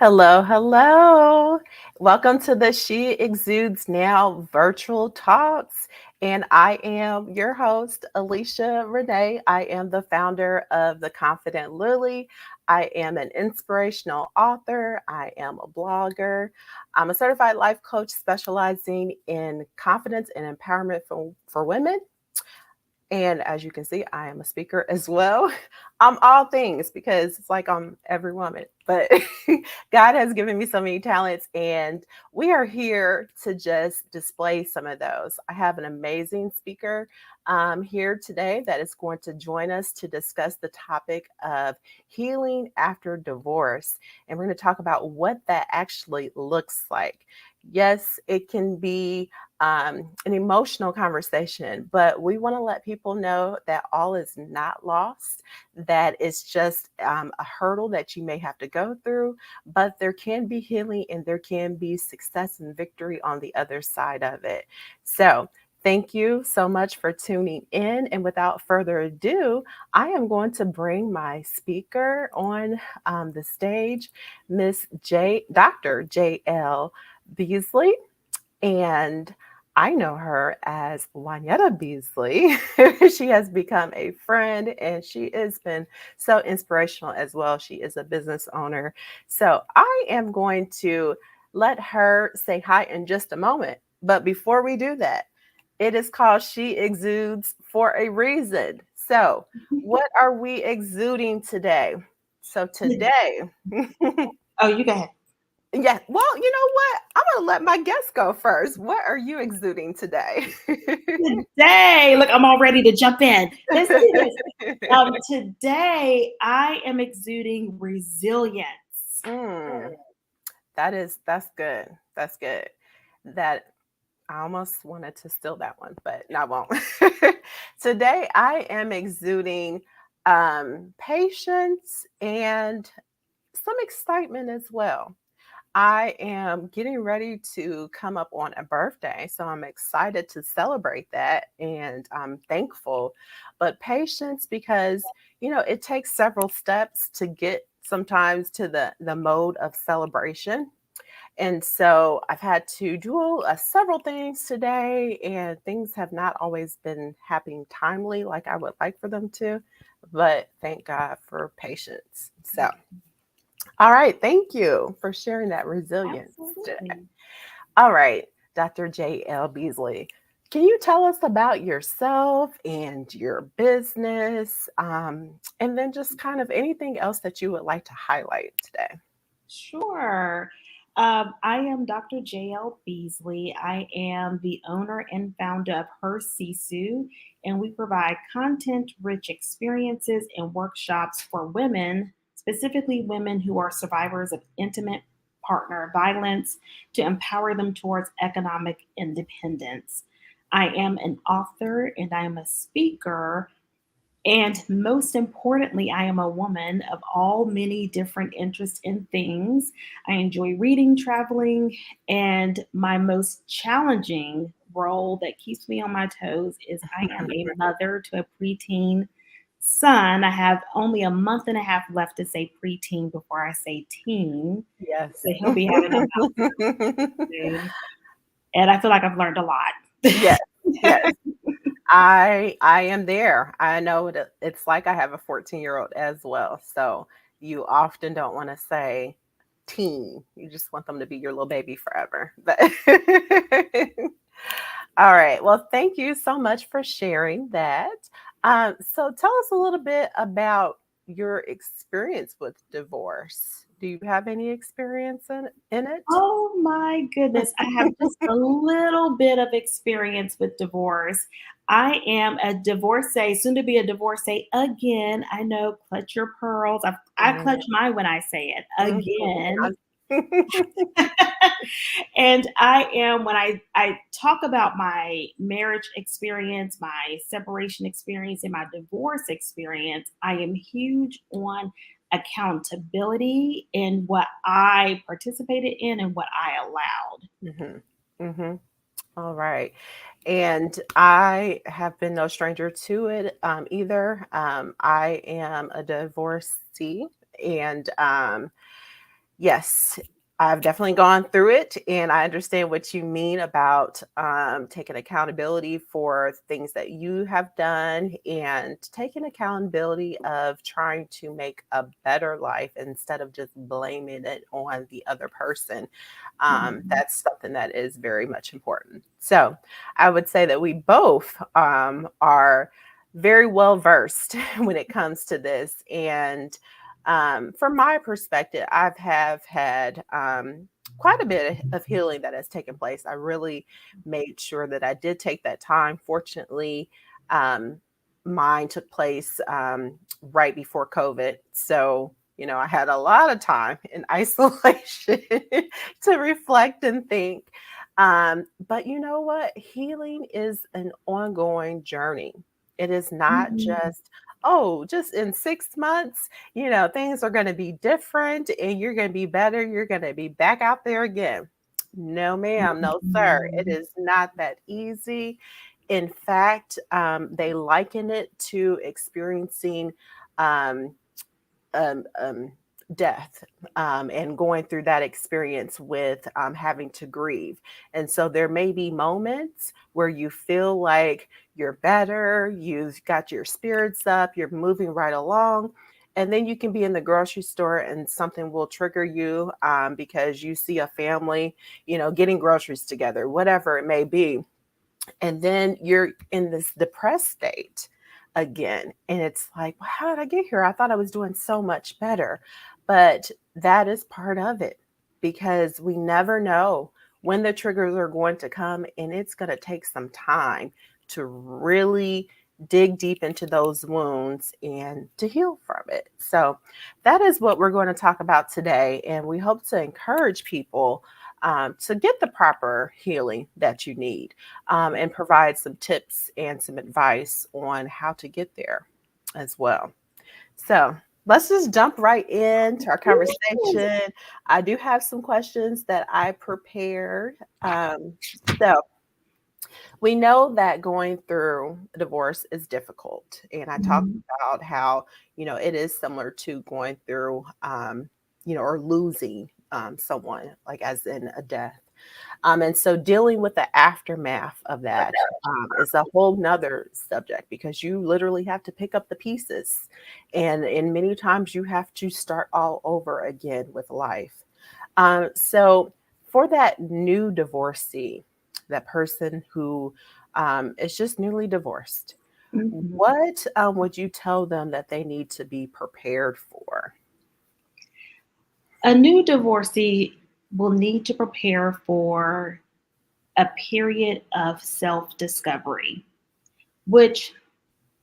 Hello, hello. Welcome to the She Exudes Now virtual talks. And I am your host, Alicia Renee. I am the founder of The Confident Lily. I am an inspirational author. I am a blogger. I'm a certified life coach specializing in confidence and empowerment for women. And as you can see, I am a speaker as well. I'm all things because it's like I'm every woman, but God has given me so many talents, and we are here to just display some of those. I have an amazing speaker here today that is going to join us to discuss the topic of healing after divorce. And we're going to talk about what that actually looks like. Yes, it can be an emotional conversation, but we want to let people know that all is not lost, that it's just a hurdle that you may have to go through, but there can be healing and there can be success and victory on the other side of it. So, thank you so much for tuning in. And without further ado, I am going to bring my speaker on the stage, Dr. J.L. Beasley. And I know her as Juanetta Beasley. She has become a friend and she has been so inspirational as well. She is a business owner. So I am going to let her say hi in just a moment. But before we do that, it is called She Exudes for a reason. So, what are we exuding today? So, today, Oh, you go ahead. yeah. Well, you know what? I'm going to let my guest go first. What are you exuding today? Today, look, I'm all ready to jump in. Let's do this. Today, I am exuding resilience. Mm, that's good. That's good. That I almost wanted to steal that one, but I won't. Today, I am exuding patience and some excitement as well. I am getting ready to come up on a birthday, so I'm excited to celebrate that and I'm thankful. But patience because, it takes several steps to get sometimes to the mode of celebration. And so I've had to do several things today, and things have not always been happening timely like I would like for them to. But thank God for patience. So, all right. Thank you for sharing that resilience today. Absolutely. All right, Dr. J.L. Beasley, can you tell us about yourself and your business, and then just kind of anything else that you would like to highlight today? Sure. I am Dr. J.L. Beasley. I am the owner and founder of Her Sisu, and we provide content rich experiences and workshops for women, specifically women who are survivors of intimate partner violence, to empower them towards economic independence. I am an author and I am a speaker, and most importantly, I am a woman of all many different interests and things. I enjoy reading, traveling, and my most challenging role that keeps me on my toes is I am a mother to a preteen son. I have only a month and a half left to say preteen before I say teen. Yes. So he'll be having a mouth soon. And I feel like I've learned a lot. Yes, yes. I am there. I know it's like I have a 14-year-old as well. So you often don't want to say teen. You just want them to be your little baby forever. But all right. Well, thank you so much for sharing that. So tell us a little bit about your experience with divorce. Do you have any experience in it? Oh my goodness. I have just a little bit of experience with divorce. I am a divorcee, soon to be a divorcee again. I know, clutch your pearls. I Mhm, clutch mine when I say it again. mhm. And I am, when I talk about my marriage experience, my separation experience, and my divorce experience, I am huge on accountability in what I participated in and what I allowed. Mhm, mhm. All right. And I have been no stranger to it either. I am a divorcee, and Yes, I've definitely gone through it, and I understand what you mean about taking accountability for things that you have done and taking accountability of trying to make a better life instead of just blaming it on the other person. Mhm. That's something that is very much important. So I would say that we both are very well versed when it comes to this. And from my perspective, have had quite a bit of healing that has taken place. I really made sure that I did take that time. Fortunately, um, mine took place right before COVID. So, I had a lot of time in isolation to reflect and think. But you know what? Healing is an ongoing journey. It is not Mhm. just, oh, just in 6 months, things are going to be different and you're going to be better. You're going to be back out there again. No, ma'am. No, sir. It Mhm. is not that easy. In fact, they liken it to experiencing um, um, um, death and going through that experience with having to grieve. And so there may be moments where you feel like you're better, you've got your spirits up, you're moving right along. And then you can be in the grocery store and something will trigger you because you see a family, getting groceries together, whatever it may be, and then you're in this depressed state again. And it's like, well, how did I get here? I thought I was doing so much better. But that is part of it because we never know when the triggers are going to come. And it's going to take some time to really dig deep into those wounds and to heal from it. So, that is what we're going to talk about today. And we hope to encourage people to get the proper healing that you need and provide some tips and some advice on how to get there as well. So let's just jump right into our conversation. I do have some questions that I prepared. So we know that going through a divorce is difficult. And I talked Mhm. about how, it is similar to going through, or losing someone, like as in a death. And so dealing with the aftermath of that is a whole nother subject because you literally have to pick up the pieces. And many times you have to start all over again with life. So for that new divorcee, that person who is just newly divorced, Mhm. what would you tell them that they need to be prepared for? A new divorcee will need to prepare for a period of self discovery, which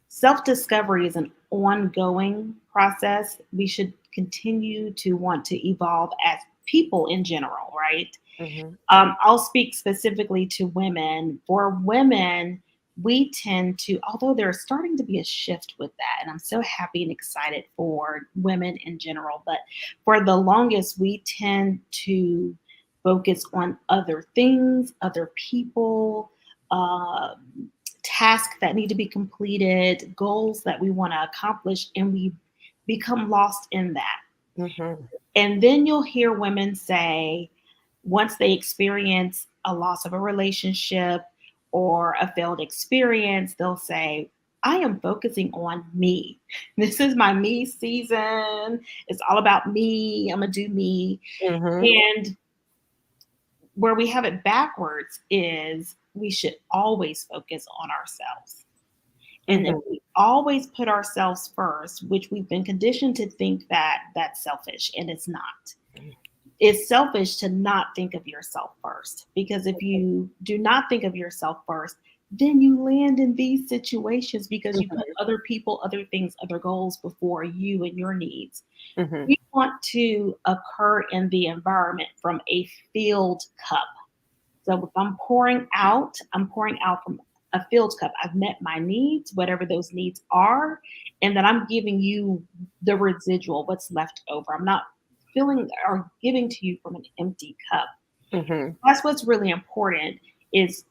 self discovery is an ongoing process. We should continue to want to evolve as people in general, right? Hmm. I'll speak specifically to women. For women, we tend to, although there's starting to be a shift with that, and I'm so happy and excited for women in general, but for the longest, we tend to focus on other things, other people, uh, tasks that need to be completed, goals that we want to accomplish, and we become lost in that. Hmm. And then you'll hear women say, once they experience a loss of a relationship or a failed experience, they'll say, I am focusing on me. This is my me season. It's all about me. I'm going to do me. Hmm. And where we have it backwards is we should always focus on ourselves. And if Hmm. we always put ourselves first, which we've been conditioned to think that that's selfish, and it's not. It's selfish to not think of yourself first, because if you do not think of yourself first, then you land in these situations because you put other people, other things, other goals before you and your needs. Hmm. We want to occur in the environment from a filled cup. So if I'm pouring out from a filled cup. I've met my needs, whatever those needs are, and then I'm giving you the residual, what's left over. I'm not filling or giving to you from an empty cup. Hmm. That's what's really important is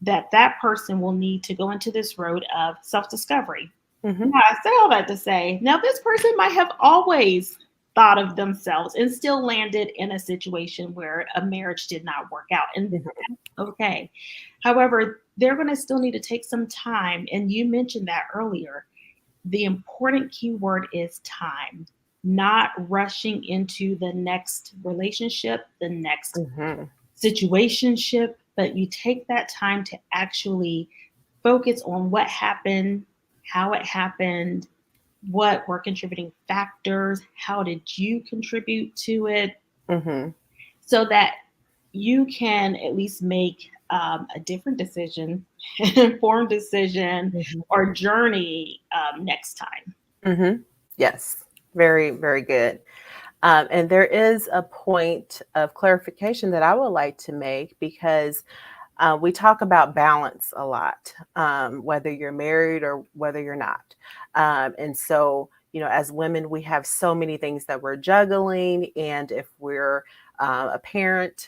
that that person will need to go into this road of self-discovery. Hmm. Now, I say all that to say, now this person might have always thought of themselves and still landed in a situation where a marriage did not work out. And Mhm. that's okay. However, they're going to still need to take some time. And you mentioned that earlier. The important key word is time, not rushing into the next relationship, the next Mhm. situationship, but you take that time to actually focus on what happened, how it happened, what were contributing factors, how did you contribute to it, Mhm. so that you can at least make a different decision, an informed decision, Mhm. or journey next time. Mhm. Yes. Very, very good. And there is a point of clarification that I would like to make because we talk about balance a lot, whether you're married or whether you're not. And so, as women, we have so many things that we're juggling. And if we're a parent,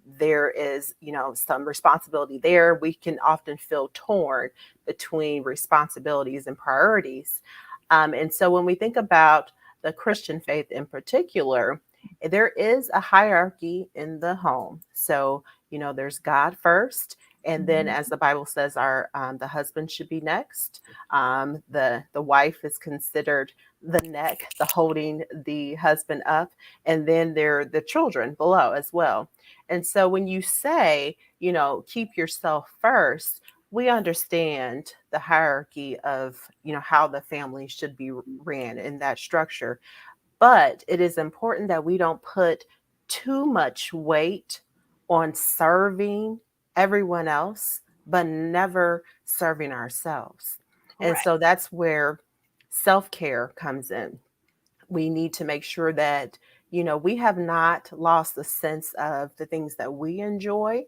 there is, some responsibility there. We can often feel torn between responsibilities and priorities. And so when we think about the Christian faith in particular, there is a hierarchy in the home. So, there's God first, and then, Mhm. as the Bible says, our the husband should be next. The wife is considered the neck, the holding the husband up, and then there are the children below as well. And so, when you say, keep yourself first, we understand the hierarchy of how the family should be ran in that structure, but it is important that we don't put too much weight on serving everyone else, but never serving ourselves. And Correct. so that's where self care comes in. We need to make sure that, we have not lost the sense of the things that we enjoy.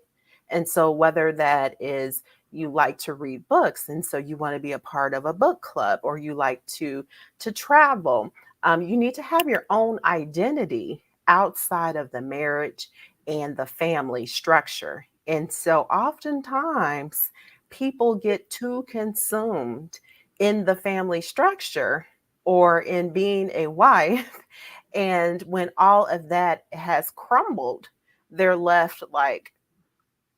And so, whether that is you like to read books, and so you want to be a part of a book club, or you like to travel, you need to have your own identity outside of the marriage and the family structure. And so, oftentimes, people get too consumed in the family structure or in being a wife. And when all of that has crumbled, they're left like,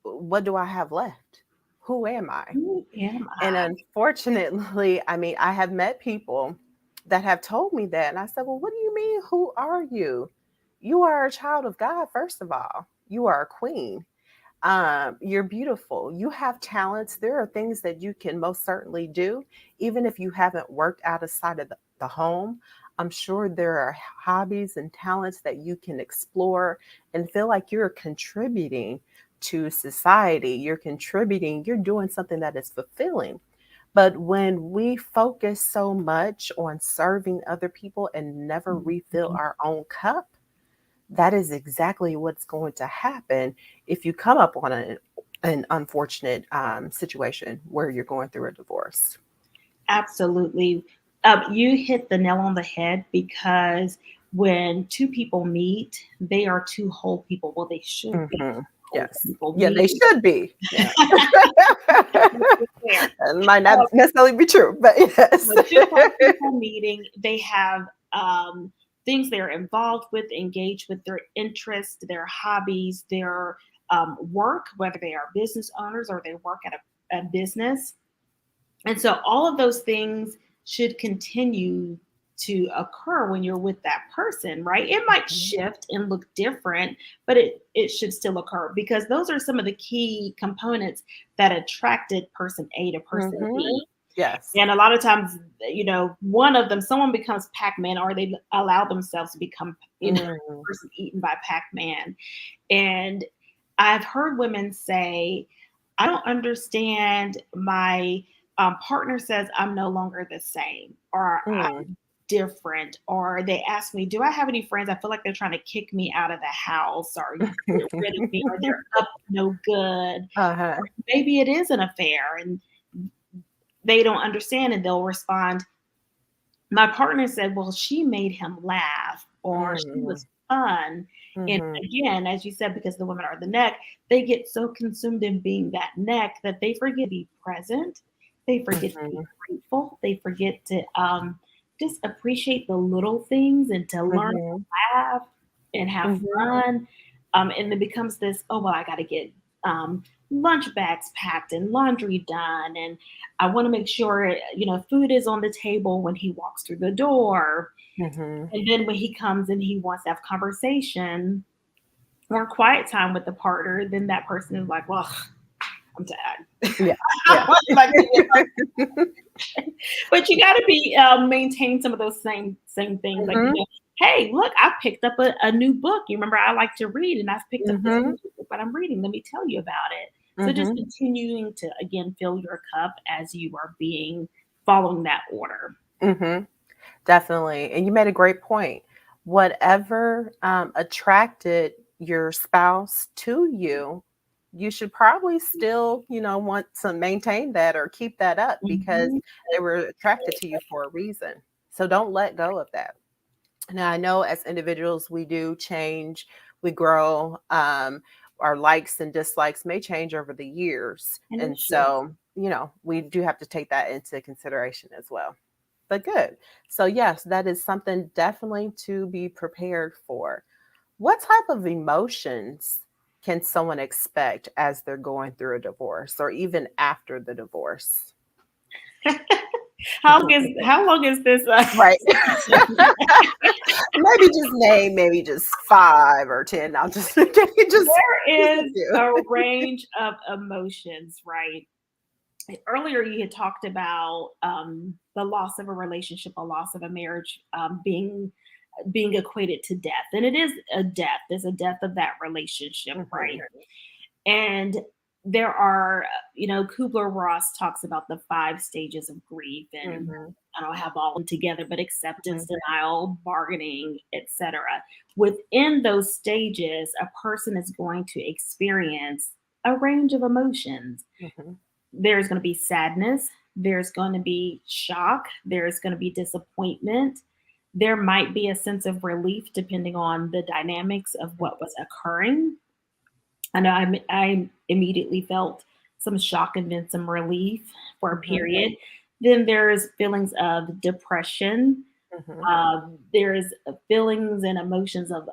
what do I have left? Who am I? Who am And I? unfortunately, I mean, I have met people that have told me that. And I said, well, what do you mean? Who are you? You are a child of God, first of all. You are a queen. You're beautiful. You have talents. There are things that you can most certainly do, even if you haven't worked outside of the home. I'm sure there are hobbies and talents that you can explore and feel like you're contributing to society. You're contributing, you're doing something that is fulfilling. But when we focus so much on serving other people and never refill Mhm. our own cup, that is exactly what's going to happen if you come up on an unfortunate situation where you're going through a divorce. Absolutely. You hit the nail on the head because when two people meet, they are two whole people. Well, they should be Hmm. whole Yes. people Yeah, they meeting. should be. Yeah. There. It might not necessarily be true, but yes. But two whole people meeting, they have things they're involved with, engaged with, their interests, their hobbies, their work, whether they are business owners or they work at a business. And so all of those things should continue to occur when you're with that person, right? It might Mhm. shift and look different, but it should still occur because those are some of the key components that attracted person A to person Mhm. B. Yes. And a lot of times, one of them, someone becomes Pac-Man or they allow themselves to become, Mhm. person eaten by Pac-Man. And I've heard women say, I don't understand. My partner says I'm no longer the same, or Mm. I'm different, or they ask me, do I have any friends? I feel like they're trying to kick me out of the house, or get rid of me, or they're up to no good. Uh-huh. Maybe it is an affair, and they don't understand, and they'll respond, my partner said, well, she made him laugh or she Mhm. was fun. And Mhm. again, as you said, because the women are the neck, they get so consumed in being that neck that they forget to be present. They forget to be Mhm. grateful. They forget to just appreciate the little things and to learn Mhm. to laugh and have Mhm. fun. And it becomes this, oh, well, I got to get lunch bags packed and laundry done. And I want to make sure, food is on the table when he walks through the door. Mhm. And then when he comes and he wants to have conversation or quiet time with the partner, then that person is like, well, I'm tired. Yeah. I Yeah. want like but you got to be maintain some of those same things, like Mhm. hey, look, I picked up a new book. You remember I like to read, and I've picked up this Mhm. new book that I'm reading. Let me tell you about it. So just Mhm. continuing to again fill your cup as you are being following that order. Mhm. Definitely. And you made a great point. Whatever attracted your spouse to you, you should probably still, want to maintain that or keep that up because Mhm. they were attracted to you for a reason. So don't let go of that. Now, I know as individuals, we do change, we grow, our likes and dislikes may change over the years. And it And should. so, we do have to take that into consideration as well. But good. So, yes, that is something definitely to be prepared for. What type of emotions can someone expect as they're going through a divorce or even after the divorce? How long is this Right. session? Maybe just name maybe just 5 or 10. I'll just can you just a There is few. a range of emotions, right? Earlier you had talked about the loss of a relationship, a loss of a marriage, being equated to death, and it is a death. There's a death of that relationship, Mhm, right? And there are, Kubler Ross talks about the 5 stages of grief, and mhm, I don't have all of them together, but acceptance, mhm, denial, bargaining, etc. Within those stages, a person is going to experience a range of emotions. mhm, There's going to be sadness, there's going to be shock, there's going to be disappointment. There might be a sense of relief depending on the dynamics of what was occurring. I know I immediately felt some shock and then some relief for a mhm, period. Then there's feelings of depression. mhm. There's feelings and emotions of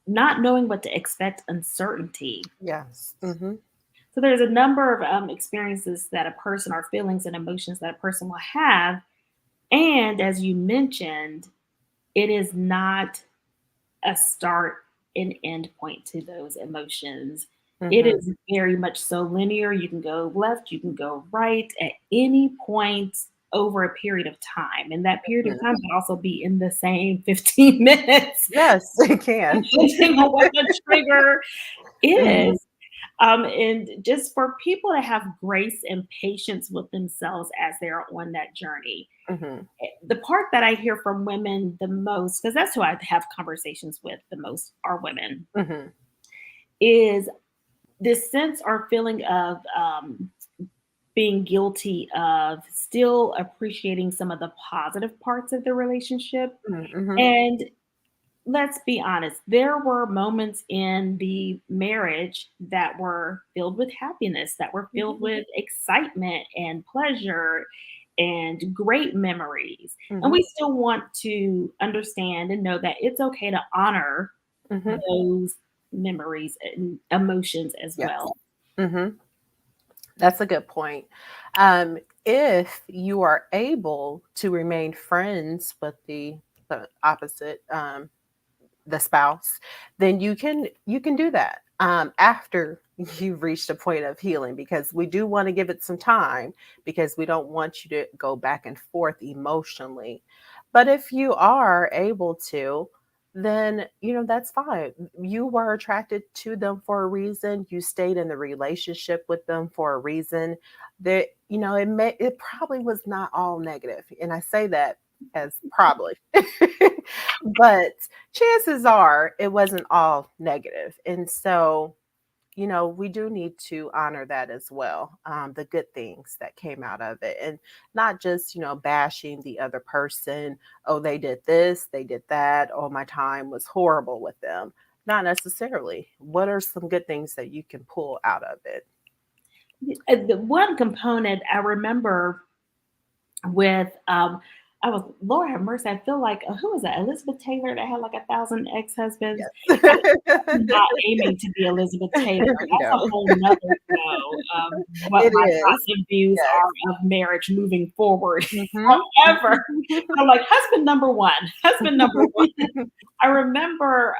not knowing what to expect, uncertainty. Yes. Mhm, So there's a number of experiences that a person, or feelings and emotions that a person will have. And as you mentioned, it is not a start and end point to those emotions. It mhm, is very much so linear. You can go left, you can go right at any point over a period of time. And that period of mhm. time can also be in the same 15 minutes, Yes, it can. depending on what the trigger Mhm, is. And just for people to have grace and patience with themselves as they're on that journey. mhm, The part that I hear from women the most, because that's who I have conversations with the most, are women, mhm, is this sense or feeling of being guilty of still appreciating some of the positive parts of the relationship. mhm, mhm, And let's be honest, there were moments in the marriage that were filled with happiness, that were filled with excitement and pleasure and great memories. And mhm, we still want to understand and know that it's okay to honor mhm. those memories and emotions as Yes. well. Mhm. That's a good point. If you are able to remain friends with the opposite, the spouse, then you can do that after you've reached a point of healing because we do want to give it some time because we don't want you to go back and forth emotionally. But if you are able to, then that's fine. You were attracted to them for a reason. You stayed in the relationship with them for a reason. That it probably was not all negative, and I say that as probably. But chances are it wasn't all negative. And so, we do need to honor that as well. The good things that came out of it and not just, bashing the other person. Oh, they did this, they did that. Oh, my time was horrible with them. Not necessarily. What are some good things that you can pull out of it? The one component I remember with I was, Lord have mercy. I feel like who was that? Elizabeth Taylor that had like 1,000 ex-husbands. I, Yes. I'm not aiming to be Elizabeth Taylor. That's a No, whole nother show of what it my is. thoughts and views Yes. are of marriage moving forward. Mhm. However, I'm like husband number one, husband number one. I remember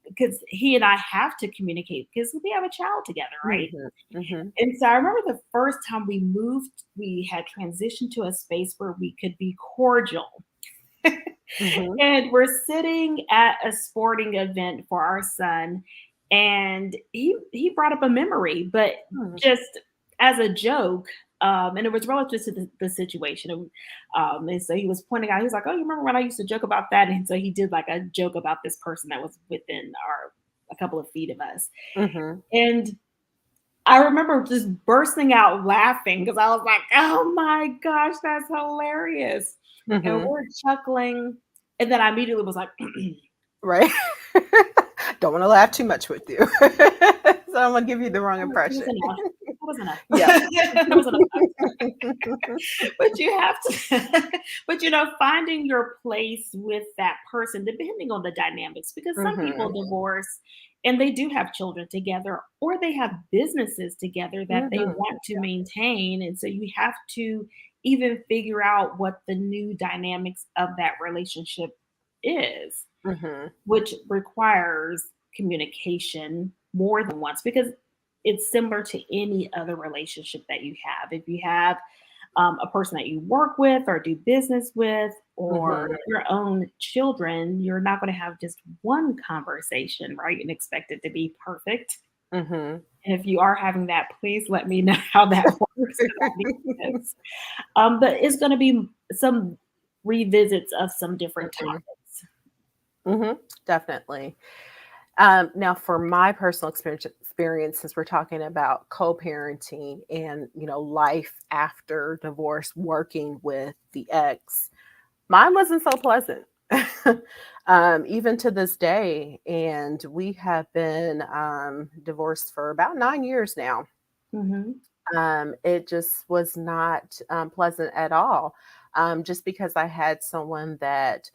because he and I have to communicate because we have a child together, right? Mhm. Mhm. And so I remember the first time we moved, we had transitioned to a space where we could be cordial. Mhm. And we're sitting at a sporting event for our son, and he brought up a memory, but Mhm. just as a joke. And it was relative to the situation. And so he was pointing out, he was like, "Oh, you remember when I used to joke about that?" And so he did like a joke about this person that was within our a couple of feet of us. Mhm. And I remember just bursting out laughing because I was like, "Oh my gosh, that's hilarious." And Mhm. we're chuckling. And then I immediately was like, Right. Don't wanna laugh too much with you. So I'm gonna give you the wrong It was impression. enough. That was enough. Yep. That was enough. But you have to, but finding your place with that person, depending on the dynamics, because some people Mhm. divorce and they do have children together, or they have businesses together that they Mhm. want to maintain. And so you have to even figure out what the new dynamics of that relationship is, Mhm. which requires communication more than once because it's similar to any other relationship that you have. If you have a person that you work with or do business with, or Mhm. your own children, you're not going to have just one conversation, right? And expect it to be perfect. Mhm. And if you are having that, please let me know how that works. 'Cause I need this. But it's going to be some revisits of some different Mhm. topics. Mhm. Definitely. Now, for my personal experience, since we're talking about co-parenting and life after divorce, working with the ex, mine wasn't so pleasant. Even to this day, and we have been divorced for about 9 years now. Hmm. It just was not pleasant at all. Just because I had someone that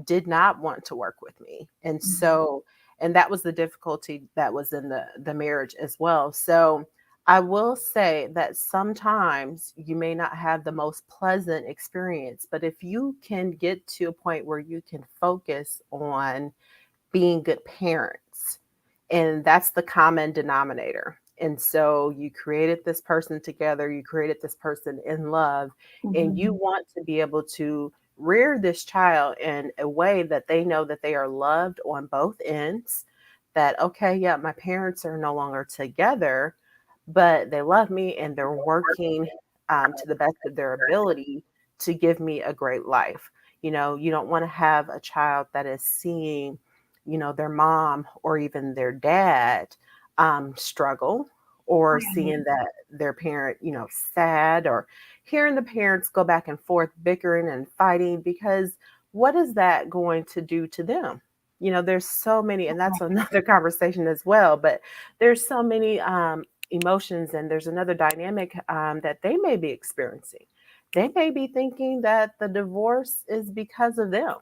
did not want to work with me. And Hmm. so, and that was the difficulty that was in the marriage as well. So I will say that sometimes you may not have the most pleasant experience, but if you can get to a point where you can focus on being good parents, and that's the common denominator. And so you created this person together, you created this person in love, and you Hmm. want to be able to rear this child in a way that they know that they are loved on both ends. That, okay, yeah, my parents are no longer together, but they love me and they're working to the best of their ability to give me a great life. You don't want to have a child that is seeing their mom or even their dad struggle, or Right. seeing that their parent, sad, or hearing the parents go back and forth bickering and fighting, because what is that going to do to them? There's so many, and that's another conversation as well, but there's so many emotions, and there's another dynamic that they may be experiencing. They may be thinking that the divorce is because of them,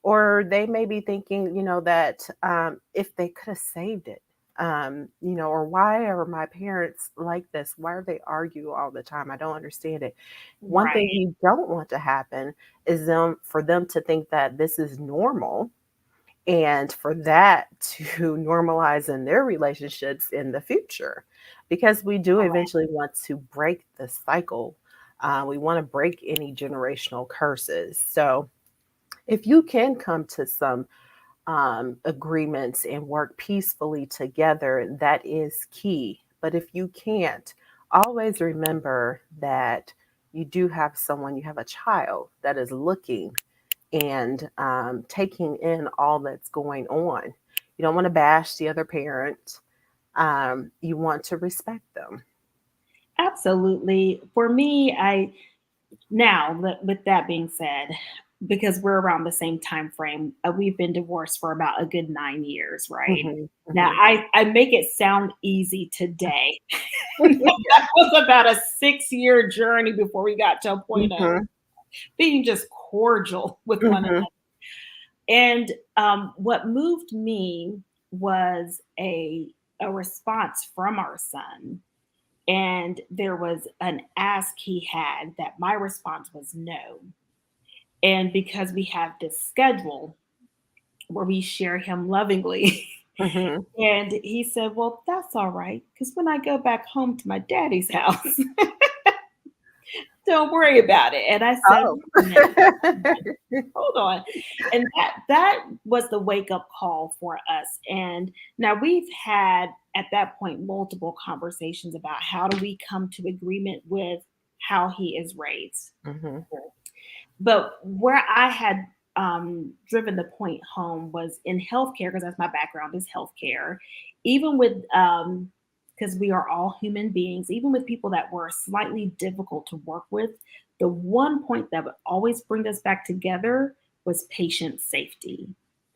or they may be thinking, that if they could have saved it, or why are my parents like this? Why are they argue all the time? I don't understand it. One thing Right. you don't want to happen is for them to think that this is normal, and for that to normalize in their relationships in the future, because we do Correct. eventually want to break the cycle. We want to break any generational curses. So if you can come to some agreements and work peacefully together, that is key. But if you can't, always remember that you do have someone, you have a child that is looking and taking in all that's going on. You don't want to bash the other parent. You want to respect them. Absolutely. For me, I now with that being said, because we're around the same time frame. We've been divorced for about a good 9 years, right? Mhm, Now, mhm. I make it sound easy today. That was about a 6-year journey before we got to a point of Mhm, being just cordial with one another. mhm, And what moved me was a response from our son. And there was an ask he had that my response was no. And because we have this schedule where we share him lovingly, mhm. and he said, "Well, that's all right. Because when I go back home to my daddy's house, don't worry about it." And I said, Oh. "Wait a minute, hold on." And that was the wake up call for us. And now we've had at that point multiple conversations about how do we come to agreement with how he is raised. Mhm, But where I had driven the point home was in healthcare, because that's my background is healthcare. Even with, because we are all human beings, even with people that were slightly difficult to work with, the one point that would always bring us back together was patient safety.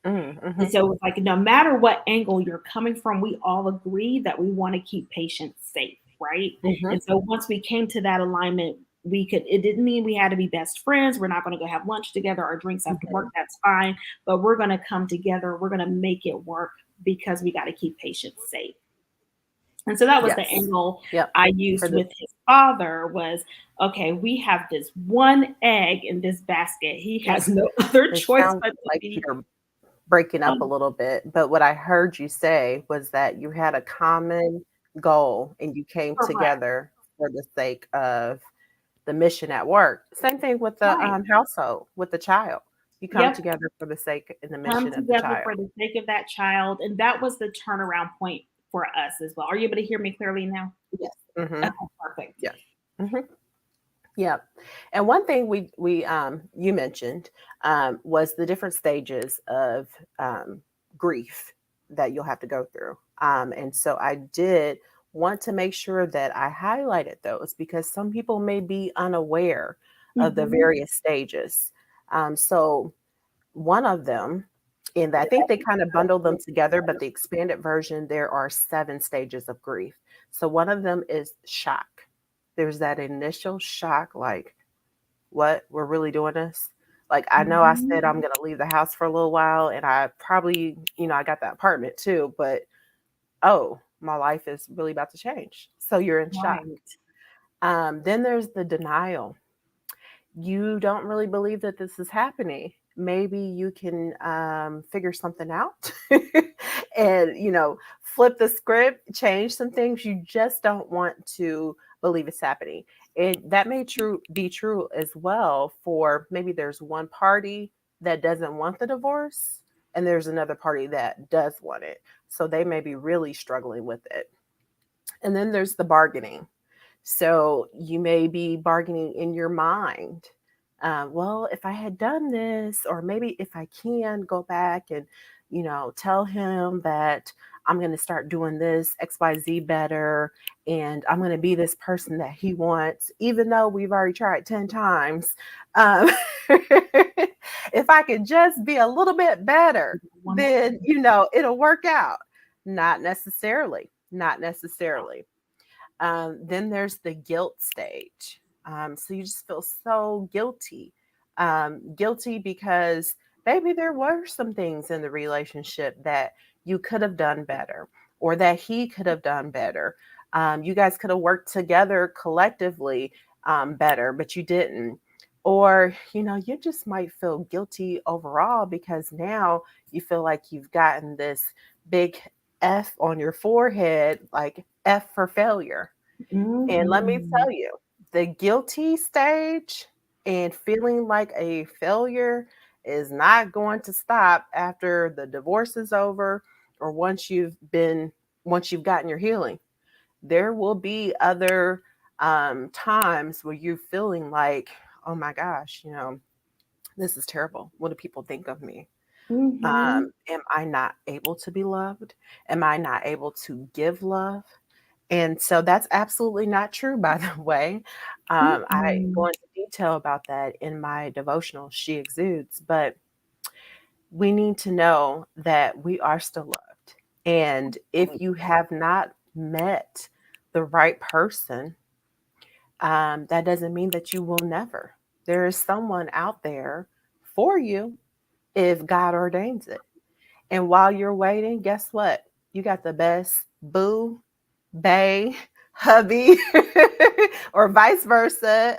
mm, And mhm, so it's like no matter what angle you're coming from, we all agree that we want to keep patients safe, right? mhm, And so once we came to that alignment, we could, it didn't mean we had to be best friends. We're not going to go have lunch together or drinks after work. mhm. That's fine. But we're going to come together. We're going to make it work because we got to keep patients safe. And so that was the Yes. angle Yep. I For used the with his father was, okay, we have this one egg in this basket. He Yep. has no other It choice sounds but to like be you're breaking up a um, little bit, but what I heard you say was that you had a common goal and you came correct. together for the sake of the mission at work. Same thing with the Right. household, with the child. You come Yep. together for the sake and the Come mission of the together child. for the sake of that child. And that was the turnaround point for us as well. Are you able to hear me clearly now? Yes. Okay, Mhm. perfect. Yes. Mhm. Yep. And one thing we you mentioned was the different stages of um, grief that you'll have to go through. And so I did want to make sure that I highlighted those because some people may be unaware of the Hmm. various stages. So one of them, and I think they kind of bundle them together, but the expanded version, there are 7 stages of grief. So one of them is shock. There's that initial shock, like, what? We're really doing this? Like, I know I Hmm. said I'm gonna leave the house for a little while, and I probably, I got that apartment too, but oh, my life is really about to change. So you're in shock. Right. Then there's the denial. You don't really believe that this is happening. Maybe you can figure something out and, flip the script, change some things. You just don't want to believe it's happening. And that may be true as well for maybe there's one party that doesn't want the divorce and there's another party that does want it. So they may be really struggling with it. And then there's the bargaining. So you may be bargaining in your mind. Well, if I had done this, or maybe if I can go back and, tell him that I'm going to start doing this XYZ better, and I'm going to be this person that he wants, even though we've already tried 10 times. Um, if I could just be a little bit better, One more then, time. it'll work out. Not necessarily. Not necessarily. Then there's the guilt stage. So you just feel so guilty. Guilty because maybe there were some things in the relationship that you could have done better or that he could have done better. You guys could have worked together collectively better, but you didn't. Or, you just might feel guilty overall because now you feel like you've gotten this big F on your forehead, like F for failure. And let me Hmm. tell you, the guilty stage and feeling like a failure is not going to stop after the divorce is over or once you've gotten your healing. There will be other times where you're feeling like, oh my gosh, this is terrible. What do people think of me? Hmm. Am I not able to be loved? Am I not able to give love? And so that's absolutely not true, by the way. I Mm-mm. going to detail about that in my devotional, She Exudes. But we need to know that we are still loved. And if you have not met the right person, that doesn't mean that you will never. There is someone out there for you if God ordains it. And while you're waiting, guess what? You got the best boo, bae, hubby, or vice versa.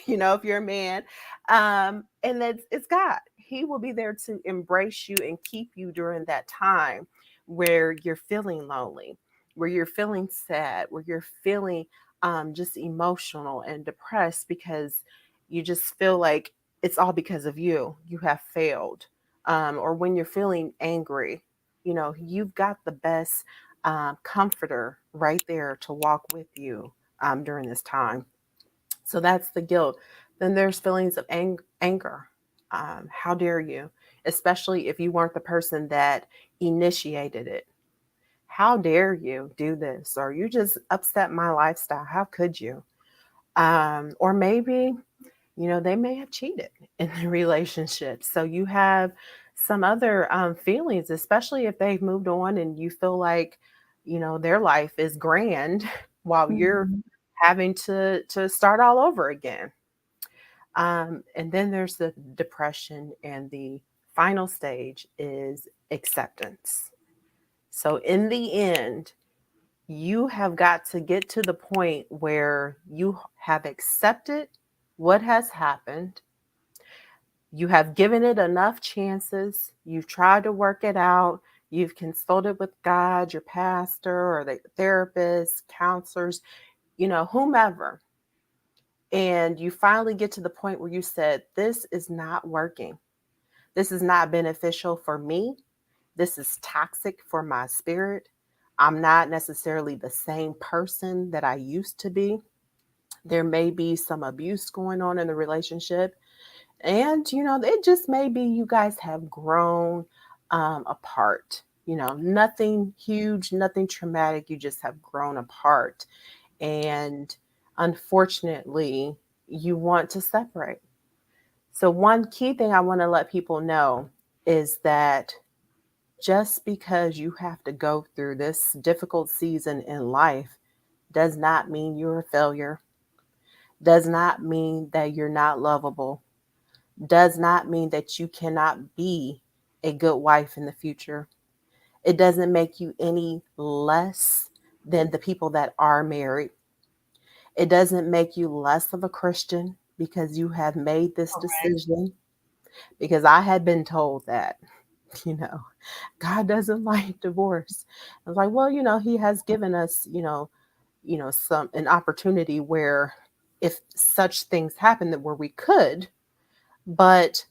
If you're a man, and it's God. He will be there to embrace you and keep you during that time where you're feeling lonely, where you're feeling sad, where you're feeling just emotional and depressed because you just feel like it's all because of you. You have failed. Or when you're feeling angry, you've got the best comforter right there to walk with you during this time. So that's the guilt. Then there's feelings of anger. How dare you? Especially if you weren't the person that initiated it. How dare you do this? Or you just upset my lifestyle. How could you? Or maybe they may have cheated in the relationship. So you have some other feelings, especially if they've moved on and you feel like, their life is grand while you're Mhm. having to start all over again. And then there's the depression, and the final stage is acceptance. So in the end, you have got to get to the point where you have accepted what has happened. You have given it enough chances. You've tried to work it out. You've consulted with God, your pastor, or the therapist, counselors, whomever. And you finally get to the point where you said, this is not working. This is not beneficial for me. This is toxic for my spirit. I'm not necessarily the same person that I used to be. There may be some abuse going on in the relationship. And, it just may be you guys have grown apart. Nothing huge, nothing traumatic. You just have grown apart. And unfortunately, you want to separate. So, one key thing I want to let people know is that just because you have to go through this difficult season in life does not mean you're a failure, does not mean that you're not lovable, does not mean that you cannot be a good wife in the future. It doesn't make you any less than the people that are married. It doesn't make you less of a Christian because you have made this Correct. decision. Because I had been told that, you know, God doesn't like divorce. I was like, well, He has given us, some an opportunity where if such things happen that where we could, but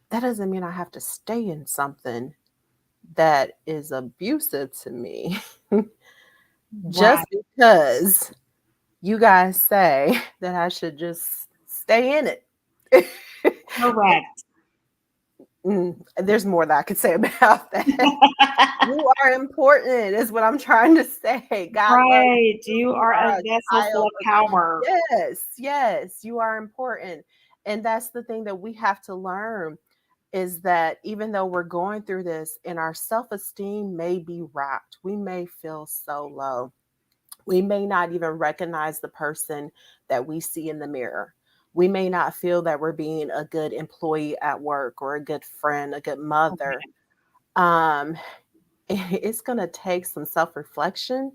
that doesn't mean I have to stay in something that is abusive to me just Right. because you guys say that I should just stay in it. Correct. There's more that I could say about that. You are important, is what I'm trying to say. God loves Right. you. You You are a are a vessel full child of of, power. yes, yes, you are important. And that's the thing that we have to learn is that even though we're going through this and our self esteem may be rocked, we may feel so low. We may not even recognize the person that we see in the mirror. We may not feel that we're being a good employee at work or a good friend, a good mother. Um, it's going to take some self reflection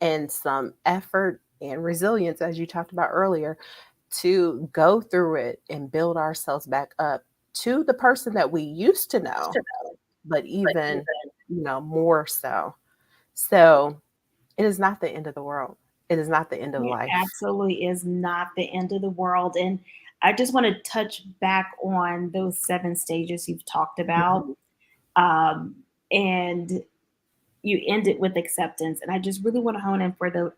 and some effort and resilience, as you talked about earlier, to go through it and build ourselves back up to the person that we used to know, but even, more so. So it is not the end of the world. It is not the end of It life. absolutely is not the end of the world. And I just want to touch back on those 7 stages you've talked about. Mhm. Um, and you end it with acceptance. And I just really want to hone in for the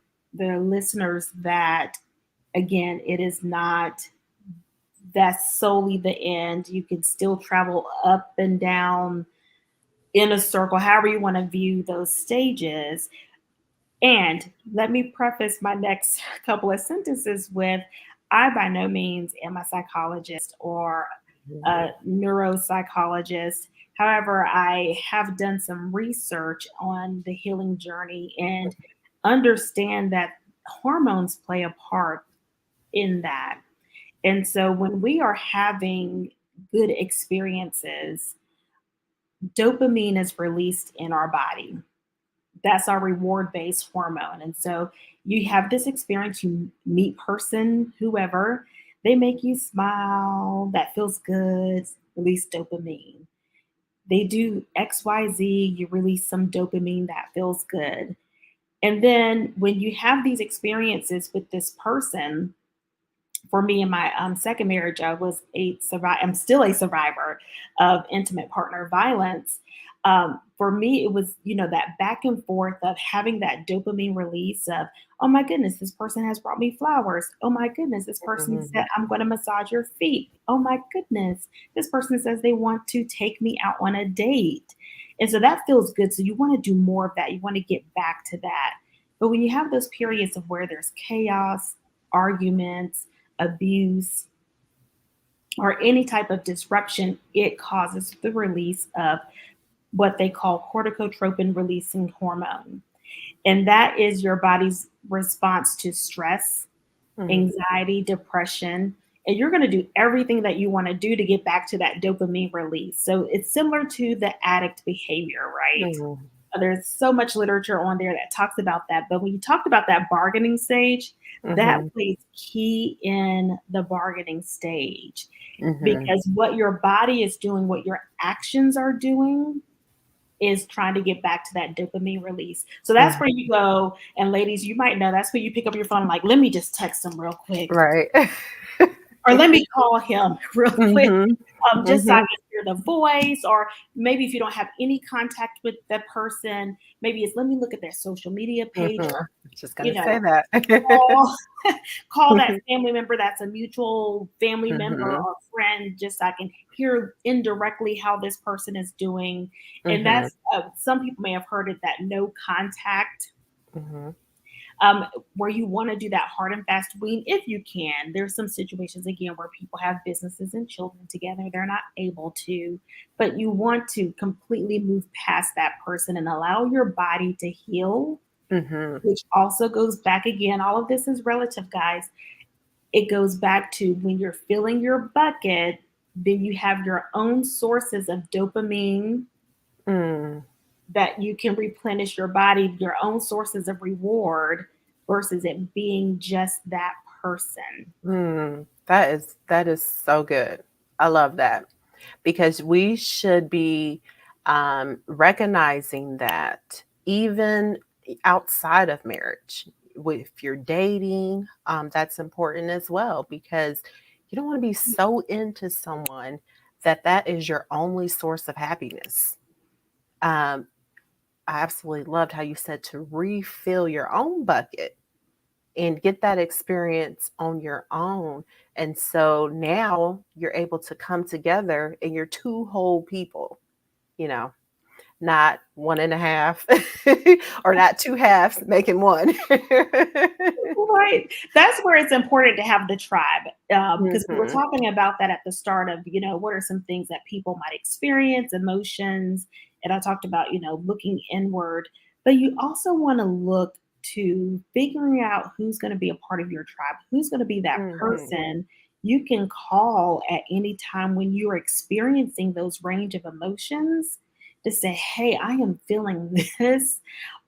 listeners that, again, it is not that's solely the end. You can still travel up and down in a circle, however you want to view those stages. And let me preface my next couple of sentences with I by no means am a psychologist or a neuropsychologist. However, I have done some research on the healing journey and understand that hormones play a part in that. And so when we are having good experiences, dopamine is released in our body. That's our reward based hormone. And so you have this experience, you meet person, whoever, they make you smile, that feels good, release dopamine. They do XYZ, you release some dopamine, that feels good. And then when you have these experiences with this person, for me in my second marriage, I was a survivor. I'm still a survivor of intimate partner violence. For me, it was that back and forth of having that dopamine release of, oh my goodness, this person has brought me flowers. Oh my goodness, this person said I'm going to massage your feet. Oh my goodness, this person says they want to take me out on a date, and so that feels good. So you want to do more of that. You want to get back to that. But when you have those periods of where there's chaos, arguments, abuse, or any type of disruption, it causes the release of what they call corticotropin releasing hormone. And that is your body's response to stress, anxiety, depression. And you're going to do everything that you want to do to get back to that dopamine release. So it's similar to the addict behavior, right? There's so much literature on there that talks about that. But when you talked about that bargaining stage, that plays key in the bargaining stage, because what your body is doing, what your actions are doing, is trying to get back to that dopamine release. So that's where you go. And ladies, you might know that's where you pick up your phone and like, let me just text him real quick. Right. Or let me call him real quick, just so I can hear the voice. Or maybe if you don't have any contact with that person, maybe it's let me look at their social media page, or Just gonna say that. call, call that family member that's a mutual family member or friend, just so I can hear indirectly how this person is doing. And that's some people may have heard it, that no contact. Where you want to do that hard and fast wean if you can. There's some situations again where people have businesses and children together, they're not able to, but you want to completely move past that person and allow your body to heal, which also goes back again. All of this is relative, guys. It goes back to when you're filling your bucket, then you have your own sources of dopamine that you can replenish your body, your own sources of reward, versus it being just that person. That is so good. I love that, because we should be recognizing that even outside of marriage, if you're dating, that's important as well, because you don't want to be so into someone that that is your only source of happiness. Um, I absolutely loved how you said to refill your own bucket and get that experience on your own. And so now you're able to come together and you're two whole people, you know, not one and a half or not two halves making one. Right. That's where it's important to have the tribe, because we were talking about that at the start of, what are some things that people might experience, emotions. And I talked about, looking inward, but you also want to look to figuring out who's going to be a part of your tribe, who's going to be that person you can call at any time when you're experiencing those range of emotions, to say, hey, I am feeling this,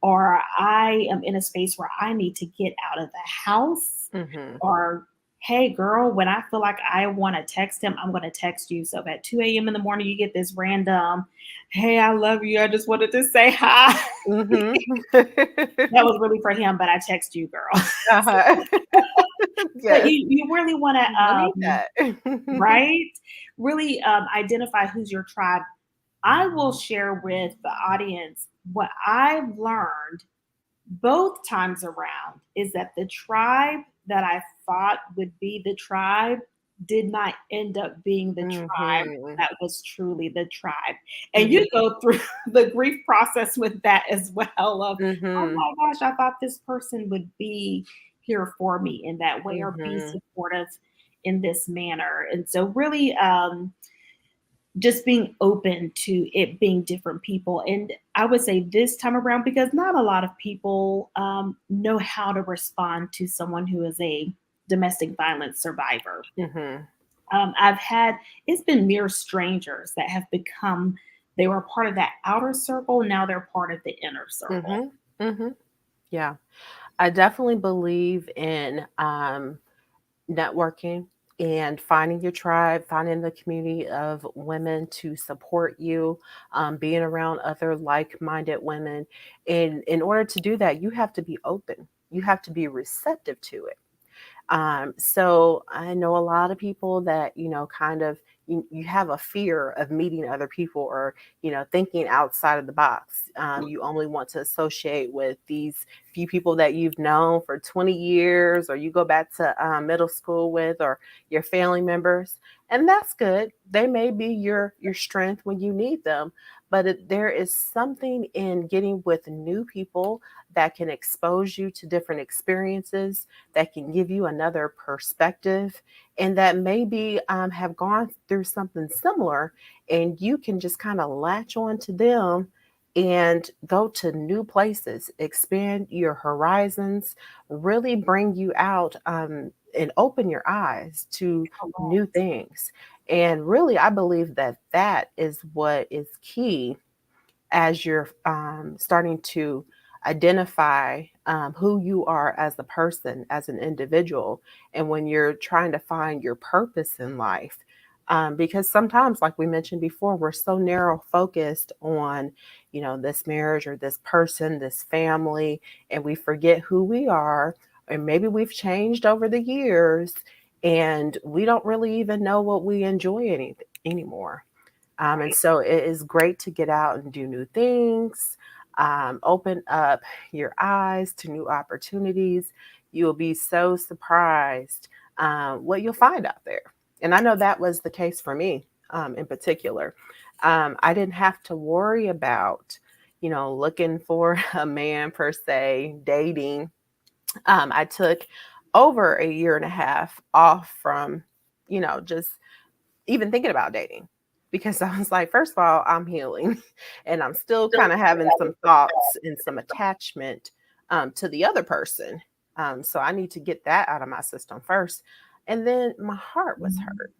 or I am in a space where I need to get out of the house, or hey, girl, when I feel like I want to text him, I'm going to text you. So if at 2 a.m. in the morning, you get this random, hey, I love you, I just wanted to say hi. That was really for him, but I text you, girl. But Yes. you really want I need to, that. right? Really identify who's your tribe. I will share with the audience what I've learned both times around is that the tribe that I thought would be the tribe did not end up being the tribe that was truly the tribe. And you go through the grief process with that as well of, oh my gosh, I thought this person would be, here for me in that way or be Mhm. supportive in this manner. And so, really, just being open to it being different people. And I would say this time around, because not a lot of people know how to respond to someone who is a domestic violence survivor. Mhm. I've had, it's been mere strangers that have become, they were part of that outer circle. Now they're part of the inner circle. Mhm. Mhm. Yeah. I definitely believe in networking and finding your tribe, finding the community of women to support you, being around other like-minded women. And in order to do that, you have to be open. You have to be receptive to it. So I know a lot of people that, kind of you have a fear of meeting other people or, thinking outside of the box. You only want to associate with these few people that you've known for 20 years or you go back to middle school with or your family members. And that's good. They may be your strength when you need them. But there is something in getting with new people that can expose you to different experiences that can give you another perspective and that maybe have gone through something similar and you can just kind of latch on to them and go to new places, expand your horizons, really bring you out and open your eyes to new things. And really, I believe that that is what is key as you're starting to identify who you are as a person, as an individual, and when you're trying to find your purpose in life. Because sometimes, like we mentioned before, we're so narrow focused on, this marriage or this person, this family, and we forget who we are. And maybe we've changed over the years and we don't really even know what we enjoy anymore. And Right. so it is great to get out and do new things, open up your eyes to new opportunities. You'll be so surprised what you'll find out there. And I know that was the case for me in particular. I didn't have to worry about, looking for a man per se, dating. I took over a year and a half off from, just even thinking about dating because I was like, first of all, I'm healing and I'm still kind of having some thoughts and some attachment to the other person. So I need to get that out of my system first. And then my heart was hurt.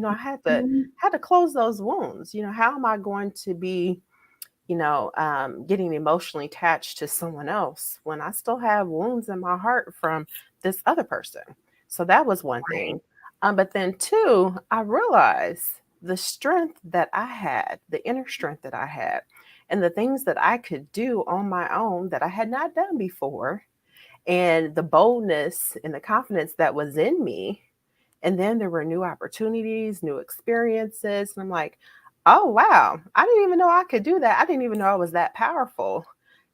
I had to close those wounds. How am I going to be getting emotionally attached to someone else when I still have wounds in my heart from this other person. So that was one Right. thing. But then, two, I realized the strength that I had, the inner strength that I had, and the things that I could do on my own that I had not done before, and the boldness and the confidence that was in me. And then there were new opportunities, new experiences. And I'm like, oh, wow, I didn't even know I could do that. I didn't even know I was that powerful.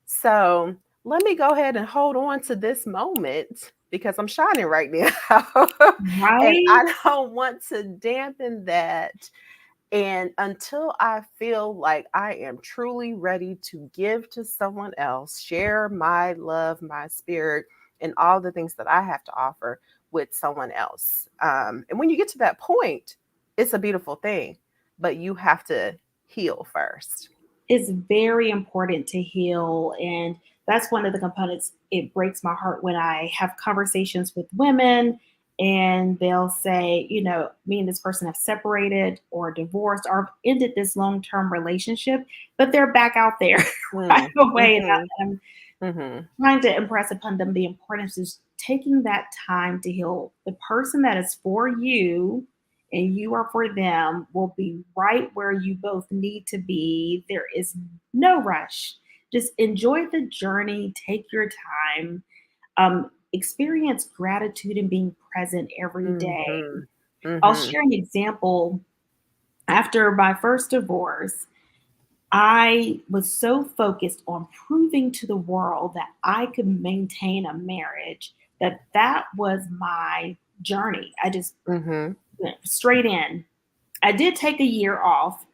So let me go ahead and hold on to this moment because I'm shining right now. And Right. I don't want to dampen that. And until I feel like I am truly ready to give to someone else, share my love, my spirit, and all the things that I have to offer with someone else. And when you get to that point, it's a beautiful thing, but you have to heal first. It's very important to heal. And that's one of the components. It breaks my heart when I have conversations with women and they'll say, me and this person have separated or divorced or ended this long term relationship, but they're back out there right Mm, away. And mhm, I'm mhm, trying to impress upon them the importance is taking that time to heal. The person that is for you and you are for them will be right where you both need to be. There is no rush. Just enjoy the journey, take your time, experience gratitude and being present every day. mhm, I'll mhm, share an example. After my first divorce, I was so focused on proving to the world that I could maintain a marriage that that was my journey. I just mhm, went straight in. I did take a year off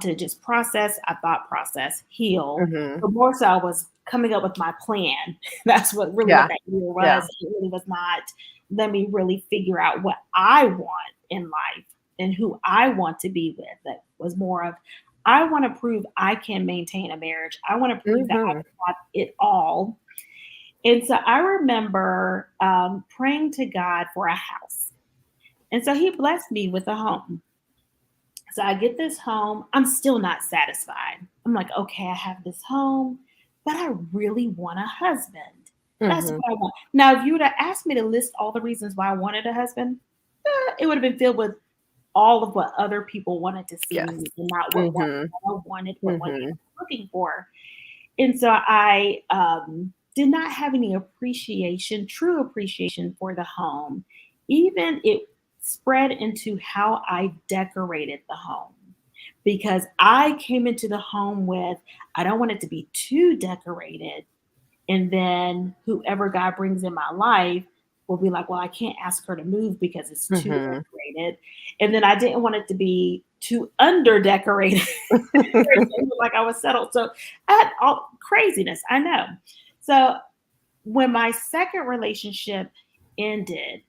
to just process, I thought process, heal, mhm, but more so I was coming up with my plan. That's what Yeah. that year Yeah. was. It really was not, let me really figure out what I want in life and who I want to be with. That was more of, I want to prove I can maintain a marriage. I want to prove that I Mhm. got it all. And so I remember praying to God for a house. And so he blessed me with a home. So I get this home. I'm still not satisfied. I'm like, okay, I have this home, but I really want a husband. That's Mhm. what I want. Now, if you would have asked me to list all the reasons why I wanted a husband, it would have been filled with all of what other people wanted to see in Yes. me and not what Mhm. I wanted, what I was Mhm. looking for. And so I did not have any appreciation, true appreciation for the home. Even it spread into how I decorated the home because I came into the home with, I don't want it to be too decorated. And then whoever God brings in my life will be like, well, I can't ask her to move because it's too Mhm. decorated. And then I didn't want it to be too under decorated. Like I was settled. So I had all craziness, I know. So when my second relationship ended,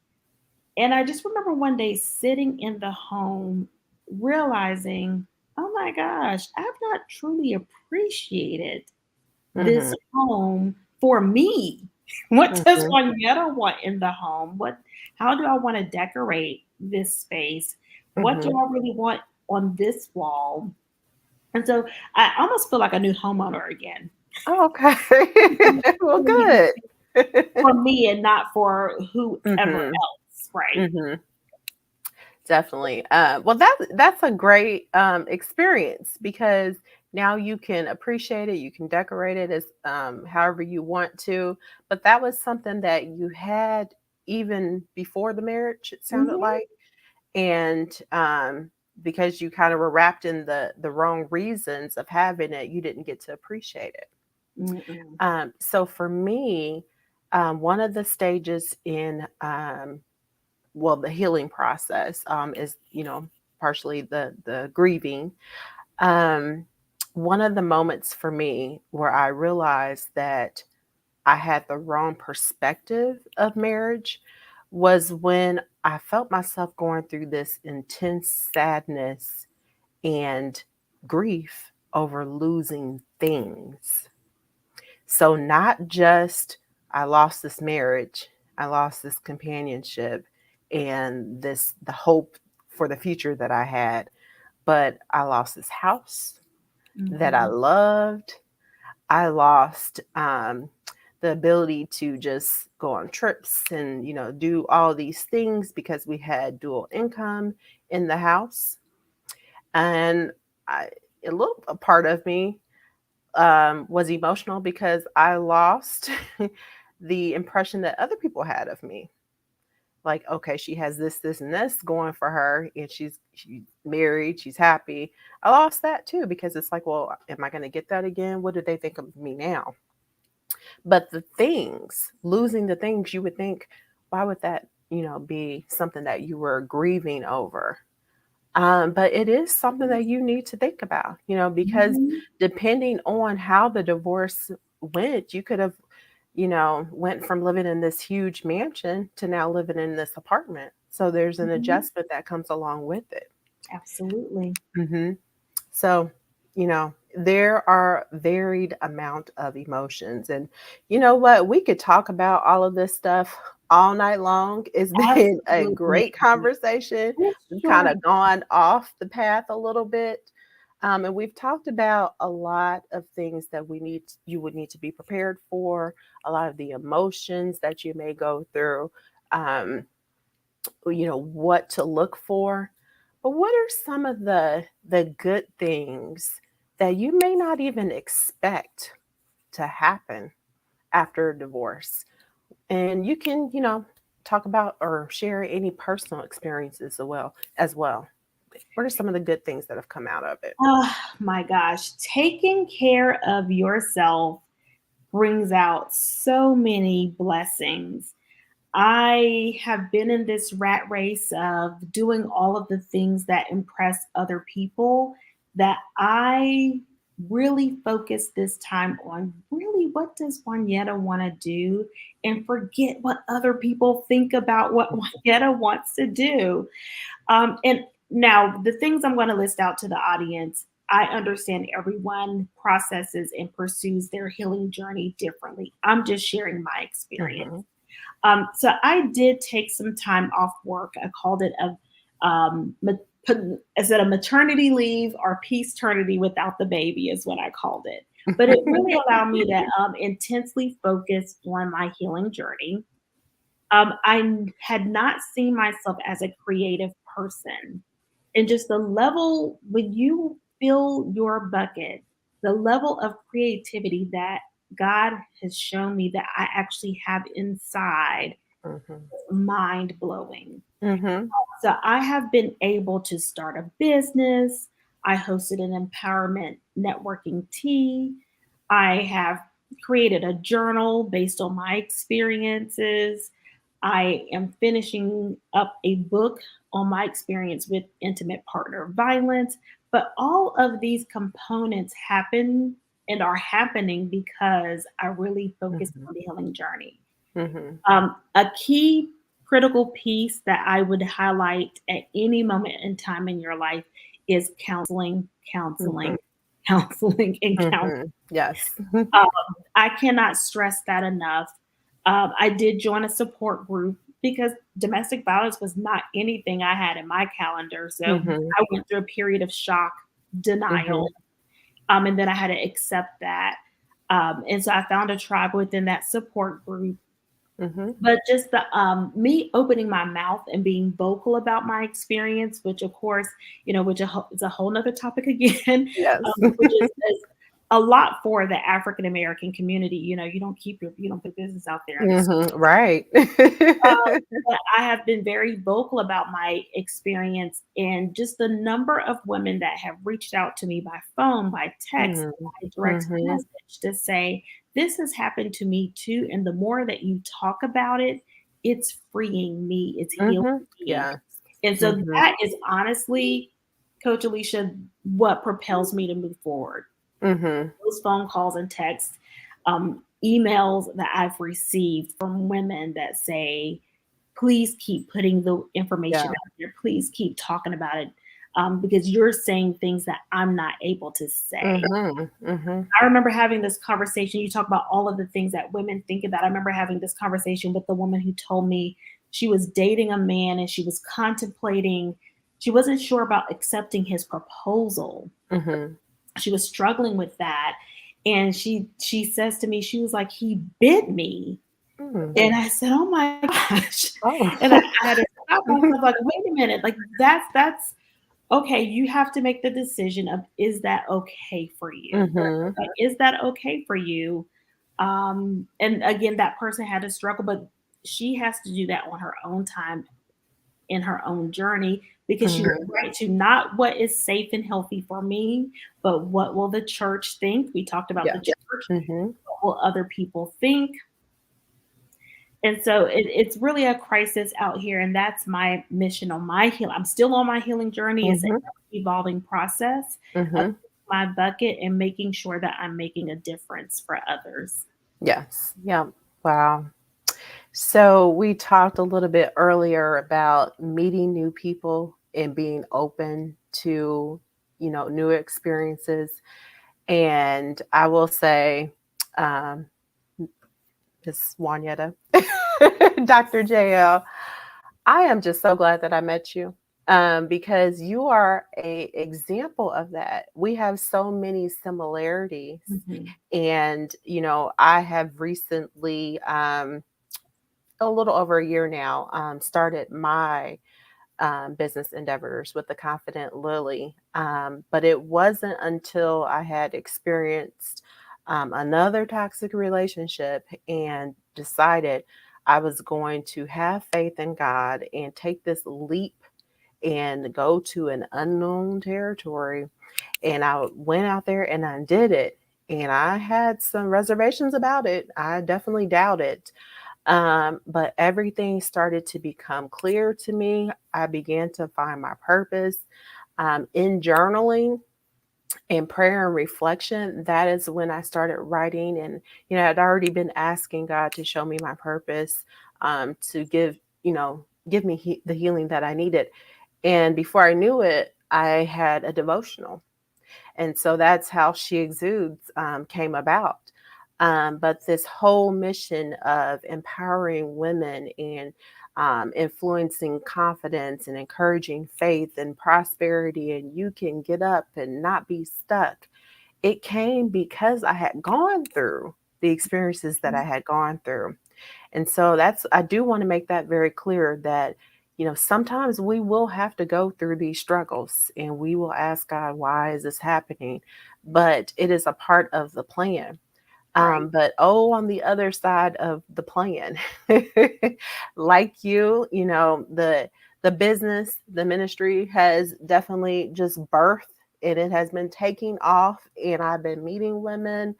and I just remember one day sitting in the home realizing, oh my gosh, I've not truly appreciated this Mhm. home for me. What does Mhm. Juanetta want in the home? How do I want to decorate this space? What do Mhm. I really want on this wall? And so I almost feel like a new homeowner again. Oh, okay. Well, good. For me and not for whoever Mhm. else, right? Mhm. Definitely. Well, that's a great experience because now you can appreciate it. You can decorate it as however you want to. But that was something that you had even before the marriage. It sounded Mhm. like, and because you kind of were wrapped in the wrong reasons of having it, you didn't get to appreciate it. Mm-mm. So for me, one of the stages in well, the healing process is, partially the grieving. Um, One of the moments for me where I realized that I had the wrong perspective of marriage was when I felt myself going through this intense sadness and grief over losing things. So, not just I lost this marriage, I lost this companionship and the hope for the future that I had, but I lost this house that I Mhm. loved. I lost the ability to just go on trips and, do all these things because we had dual income in the house. And a little a part of me was emotional because I lost the impression that other people had of me. Like, okay, she has this, this, and this going for her, and she's married, she's happy. I lost that too because it's like, well, am I going to get that again? What do they think of me now? But the things, losing the things, you would think, why would that, be something that you were grieving over? But it is something that you need to think about, because Mhm. depending on how the divorce went, you could have, went from living in this huge mansion to now living in this apartment. So there's an Mhm. adjustment that comes along with it. Absolutely. hmm So, there are varied amount of emotions, and you know what? We could talk about all of this stuff all night long. It's been a Absolutely. great conversation. It We've kind sure of gone off the path a little bit, and we've talked about a lot of things that you would need to be prepared for. A lot of the emotions that you may go through. Um, what to look for. But what are some of the good things that you may not even expect to happen after a divorce? And you can, talk about or share any personal experiences as well. What are some of the good things that have come out of it? Oh my gosh. Taking care of yourself brings out so many blessings. I have been in this rat race of doing all of the things that impress other people that I really focus this time on really what does Juanetta want to do and forget what other people think about what Juanetta wants to do. And now, the things I'm going to list out to the audience, I understand everyone processes and pursues their healing journey differently. I'm just sharing my experience. Mhm. So I did take some time off work. I called it is it a maternity leave or peace eternity without the baby is what I called it. But it really allowed me to intensely focus on my healing journey. I had not seen myself as a creative person. And just the level, when you fill your bucket, the level of creativity that God has shown me that I actually have inside Mhm. is mind blowing. Mhm. So I have been able to start a business. I hosted an empowerment networking tea. I have created a journal based on my experiences. I am finishing up a book on my experience with intimate partner violence. But all of these components happen and are happening because I really focused Mhm. on the healing journey. Mhm. A key critical piece that I would highlight at any moment in time in your life is counseling, counseling, Mhm. counseling, and counseling. Mhm. Yes. Um, I cannot stress that enough. I did join a support group because domestic violence was not anything I had in my calendar. So Mhm. I went through a period of shock, denial, Mhm. and then I had to accept that. And so I found a tribe within that support group, Mhm. but just the me opening my mouth and being vocal about my experience, which of course, which is a whole nother topic again, Yes. which is a lot for the African American community. You don't you don't put business out there in the Mhm. Right. but I have been very vocal about my experience and just the number of women that have reached out to me by phone, by text, Mhm. by direct Mhm. message to say, this has happened to me too. And the more that you talk about it, it's freeing me, it's healing Mhm. me. Yes. And so Mhm. that is honestly, Coach Alicia, what propels me to move forward. Mhm. Those phone calls and texts, emails that I've received from women that say, please keep putting the information Yeah. out there. Please keep talking about it because you're saying things that I'm not able to say. Mhm. Mhm. I remember having this conversation. You talk about all of the things that women think about. I remember having this conversation with the woman who told me she was dating a man and she was contemplating, she wasn't sure about accepting his proposal. Mhm. She was struggling with that. And she says to me, she was like, he bit me. Mm. And I said, "Oh my gosh." Oh. And I had to stop myself like, "Wait a minute, like that's okay, you have to make the decision of is that okay for you? Mhm. Like, is that okay for you?" And again, that person had to struggle, but she has to do that on her own time in her own journey because she was Mhm. right to not what is safe and healthy for me, but what will the church think? We talked about the Yeah. church. Mhm. What will other people think? And so it's really a crisis out here, and that's my mission on my heal. I'm still on my healing journey. It's an Mhm. evolving process of Mhm. my bucket and making sure that I'm making a difference for others. Yes. Yeah. Wow. So we talked a little bit earlier about meeting new people and being open to, new experiences. And I will say, um, Miss Wanyetta, Dr. JL, I am just so glad that I met you, because you are a example of that. We have so many similarities, Mhm. and I have recently, a little over a year now, started my business endeavors with the Confident Lily. But it wasn't until I had experienced another toxic relationship and decided I was going to have faith in God and take this leap and go to an unknown territory. And I went out there and I did it. And I had some reservations about it. I definitely doubted. But everything started to become clear to me. I began to find my purpose in journaling. And prayer and reflection, that is when I started writing. And, I'd already been asking God to show me my purpose, to give me the healing that I needed. And before I knew it, I had a devotional. And so that's how She Exudes came about. But this whole mission of empowering women and influencing confidence and encouraging faith and prosperity, and you can get up and not be stuck, it came because I had gone through the experiences that I had gone through. And so I do want to make that very clear that, sometimes we will have to go through these struggles and we will ask God, why is this happening? But it is a part of the plan. Right. But on the other side of the plan, like the business, the ministry has definitely just birthed, and it has been taking off. And I've been meeting women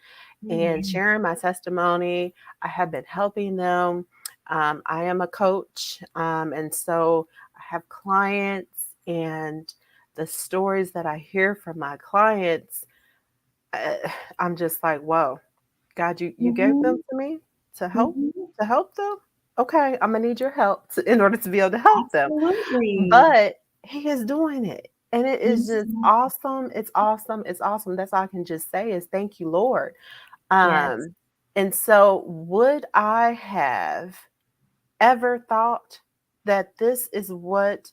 and Amen. sharing my testimony. I have been helping them. I am a coach, and so I have clients, and the stories that I hear from my clients, uh, I'm just like, whoa, God, you gave them Mhm. to me to help Mhm. to help them. Okay, I'm gonna need your help in order to be able to help them. Absolutely. But He is doing it, and it is just Mhm. awesome. It's awesome. It's awesome. That's all I can just say is thank you, Lord. Yes. Um, and so, would I have ever thought that this is what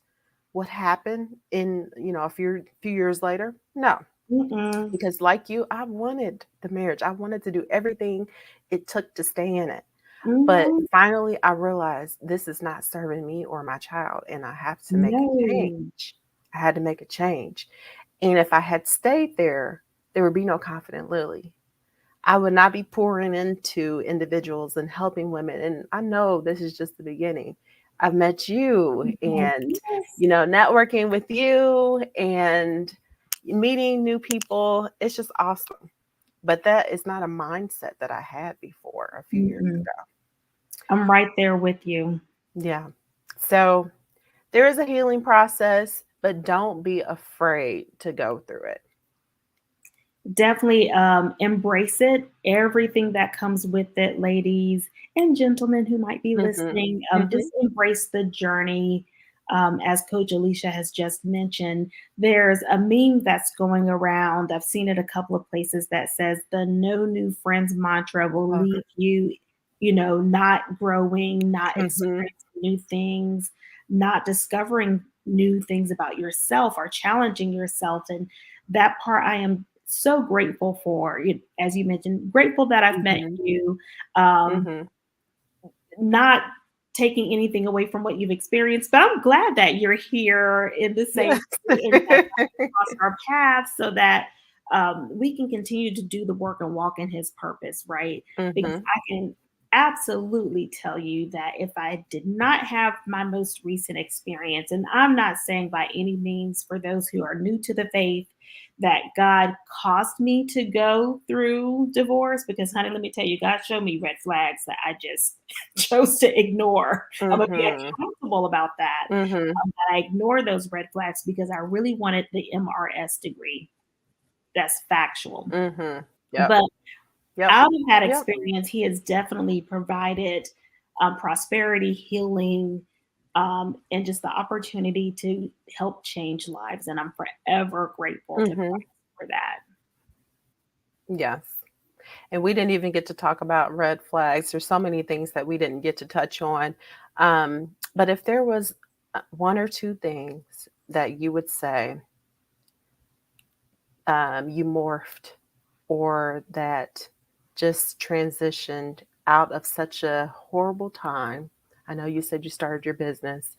would happen in a few years later? No, Mm-mm. because like you, I wanted the marriage. I wanted to do everything it took to stay in it. But Mhm. finally, I realized this is not serving me or my child, and I have to make a No. change. I had to make a change. And if I had stayed there would be no confident Lily. I would not be pouring into individuals and helping women. And I know this is just the beginning. I've met you, Yes. and, Yes. networking with you and meeting new people. It's just awesome. But that is not a mindset that I had before a few years Mm-mm. ago. I'm right there with you. Yeah. So there is a healing process, but don't be afraid to go through it. Definitely embrace it, everything that comes with it, ladies and gentlemen who might be Hmm. listening. Hmm. Just embrace the journey. As Coach Alicia has just mentioned, there's a meme that's going around. I've seen it a couple of places that says the no new friends mantra will leave you, not growing, not Hmm. experiencing new things, not discovering new things about yourself or challenging yourself. And that part I am so grateful for. As you mentioned, grateful that I've met Hmm. you. Um, Hmm. Not taking anything away from what you've experienced, but I'm glad that you're here in the same Yes. state and that cross our paths so that we can continue to do the work and walk in His purpose, right? Because Hmm. I can absolutely tell you that if I did not have my most recent experience, and I'm not saying by any means for those who are new to the faith that God caused me to go through divorce, because honey, let me tell you, God showed me red flags that I just chose to ignore. I'm gonna be Hmm. accountable about that. Hmm. But I ignored those red flags because I really wanted the MRS degree. That's factual. Hmm. Yep. But Yep. out of that Yep. experience, he has definitely provided prosperity, healing, and just the opportunity to help change lives. And I'm forever grateful to Hmm. Christ for that. Yes. And we didn't even get to talk about red flags. There's so many things that we didn't get to touch on. But if there was one or two things that you would say you morphed, or that just transitioned out of such a horrible time. I know you said you started your business,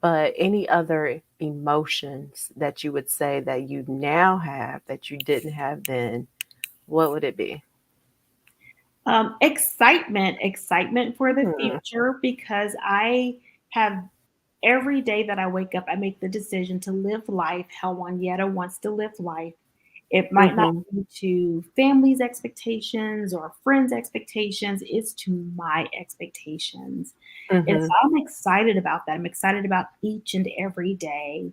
but any other emotions that you would say that you now have that you didn't have then, what would it be? Excitement for the Hmm. future because I have every day that I wake up, I make the decision to live life how Juanetta wants to live life. It might not Mm-hmm. be to family's expectations or friends' expectations, it's to my expectations. And so Mm-hmm. I'm excited about that. I'm excited about each and every day.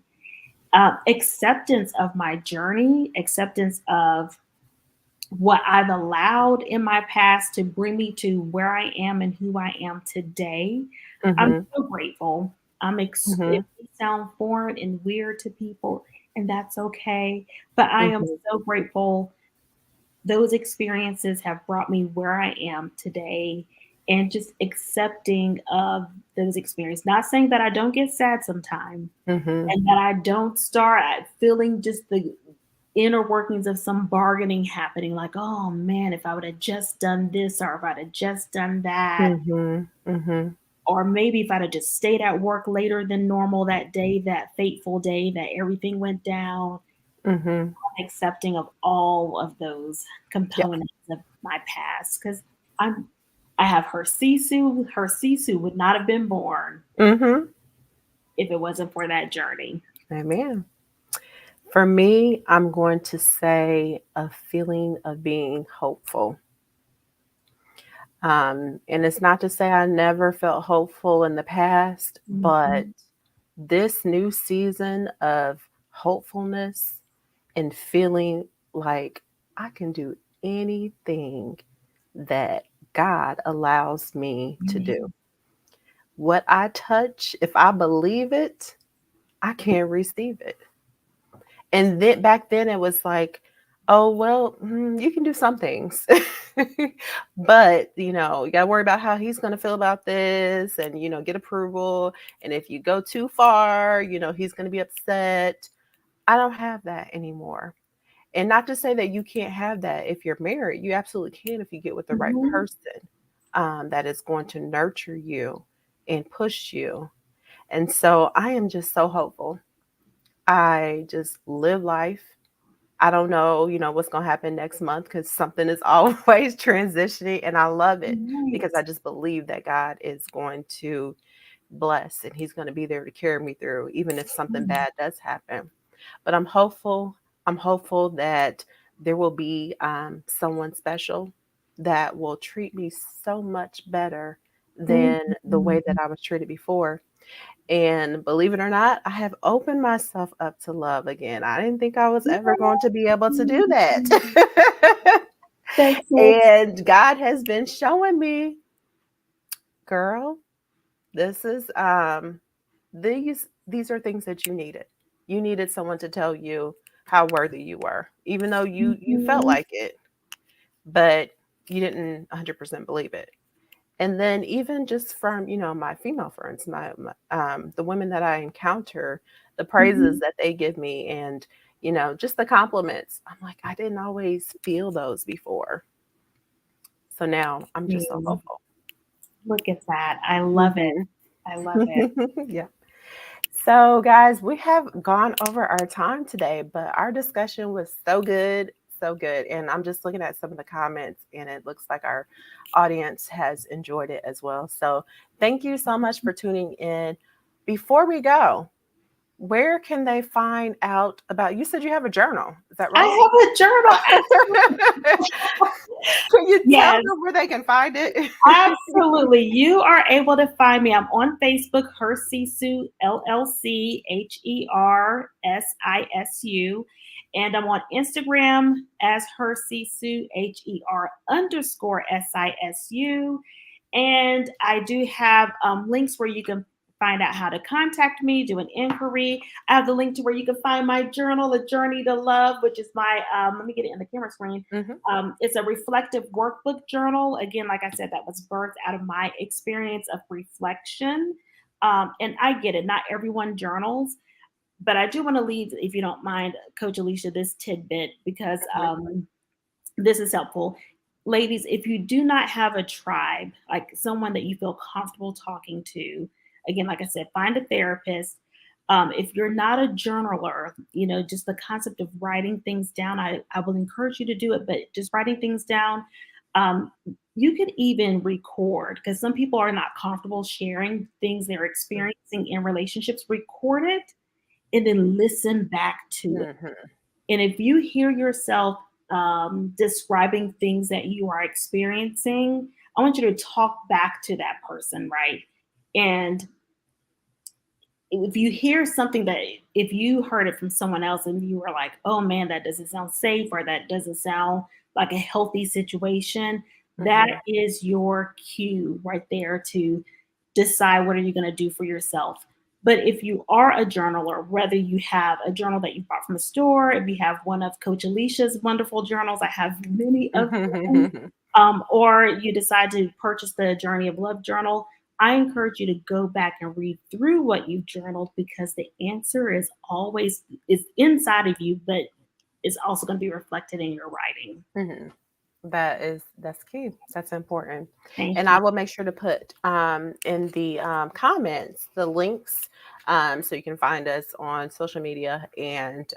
Acceptance of my journey, acceptance of what I've allowed in my past to bring me to where I am and who I am today. I'm Mhm. so grateful. It Mhm. may sound foreign and weird to people, and that's okay. But I am Mhm. so grateful. Those experiences have brought me where I am today, and just accepting of those experiences. Not saying that I don't get sad sometimes Mhm. and that I don't start feeling just the inner workings of some bargaining happening, like, oh man, if I would have just done this, or if I'd have just done that, Mhm. Mhm. or maybe if I'd have just stayed at work later than normal that day, that fateful day that everything went down. Mhm. I'm accepting of all of those Yeah. components of my past, because I'm I have her Sisu. Her Sisu would not have been born Mhm. if it wasn't for that journey. Amen. For me, I'm going to say a feeling of being hopeful. And it's not to say I never felt hopeful in the past, but Mhm. this new season of hopefulness and feeling like I can do anything that God allows me to do. Amen. What I touch, if I believe it, I can receive it. And then back then it was like, oh, well, you can do some things. But, you got to worry about how he's going to feel about this and, get approval. And if you go too far, he's going to be upset. I don't have that anymore. And not to say that you can't have that if you're married. You absolutely can if you get with the right Mhm. person that is going to nurture you and push you. And so I am just so hopeful. I just live life. I don't know, what's going to happen next month because something is always transitioning. And I love it because Right. I just believe that God is going to bless and he's going to be there to carry me through, even if something Mm. bad does happen. But I'm hopeful. I'm hopeful that there will be someone special that will treat me so much better than the way that Mhm. I was treated before. And believe it or not, I have opened myself up to love again. I didn't think I was ever going to be able to do that. That's so And God has been showing me, girl, this is these are things that you needed. You needed someone to tell you how worthy you were, even though you felt mhm. like it, but you didn't 100% believe it. And then even just from my female friends, the women that I encounter, the praises Mhm. that they give me, and just the compliments. I'm like, I didn't always feel those before, so now I'm just so Mm. hopeful. Look at that. I love it. Hmm. I love it. Yeah. So, guys, we have gone over our time today, but our discussion was so good, so good. And I'm just looking at some of the comments, and it looks like our audience has enjoyed it as well. So, thank you so much for tuning in. Before we go, where can they find out about you? Said you have a journal. Is that I right? have a journal. Can you tell Yes, them where they can find it? absolutely. You are able to find me. I'm on Facebook, Hersisu, LLC, HERSISU. And I'm on Instagram as Hersisu, HER_SISU. And I do have links where you can find out how to contact me, do an inquiry. I have the link to where you can find my journal, The Journey to Love, which is my, let me get it in the camera screen. Hmm. It's a reflective workbook journal. Again, like I said, that was birthed out of my experience of reflection. And I get it, not everyone journals, but I do want to leave, if you don't mind, Coach Alicia, this tidbit because this is helpful. Ladies, if you do not have a tribe, like someone that you feel comfortable talking to, again, like I said, find a therapist. If you're not a journaler, just the concept of writing things down, I will encourage you to do it, but just writing things down. Um, you could even record because some people are not comfortable sharing things they're experiencing in relationships. Record it and then listen back to it. Hmm. And if you hear yourself describing things that you are experiencing, I want you to talk back to that person, right? And if you hear something that, if you heard it from someone else and you were like, oh man, that doesn't sound safe, or that doesn't sound like a healthy situation, that Mhm. is your cue right there to decide what are you going to do for yourself. But if you are a journaler, whether you have a journal that you bought from a store, if you have one of Coach Alicia's wonderful journals, I have many of them, or you decide to purchase the Journey of Love journal, I encourage you to go back and read through what you've journaled, because the answer is always is inside of you, but is also going to be reflected in your writing. Mhm. That's key. That's important. Thank And you. I will make sure to put in the comments the links so you can find us on social media and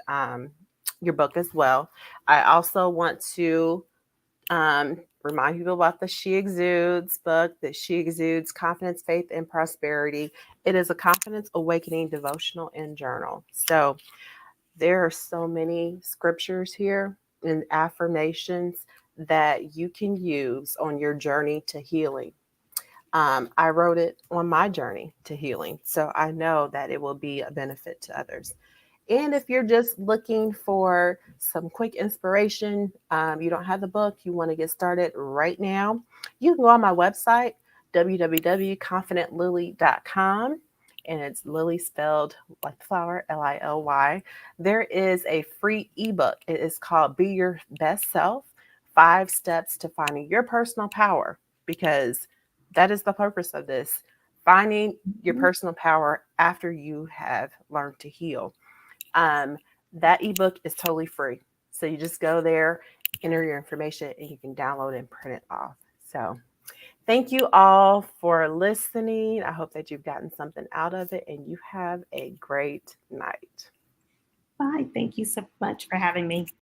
your book as well. I also want to remind people about the She Exudes book, the She Exudes Confidence, Faith, and Prosperity. It is a confidence awakening devotional and journal. So there are so many scriptures here and affirmations that you can use on your journey to healing. I wrote it on my journey to healing, so I know that it will be a benefit to others. And if you're just looking for some quick inspiration, you don't have the book, you want to get started right now, you can go on my website, www.confidentlily.com. And it's Lily spelled like the flower, Lily. There is a free ebook. It is called Be Your Best Self, 5 Steps to Finding Your Personal Power, because that is the purpose of this, finding your Mhm. personal power after you have learned to heal. um, that ebook is totally free. So you just go there, enter your information, and you can download and print it off. So thank you all for listening. I hope that you've gotten something out of it and you have a great night. Bye. Thank you so much for having me.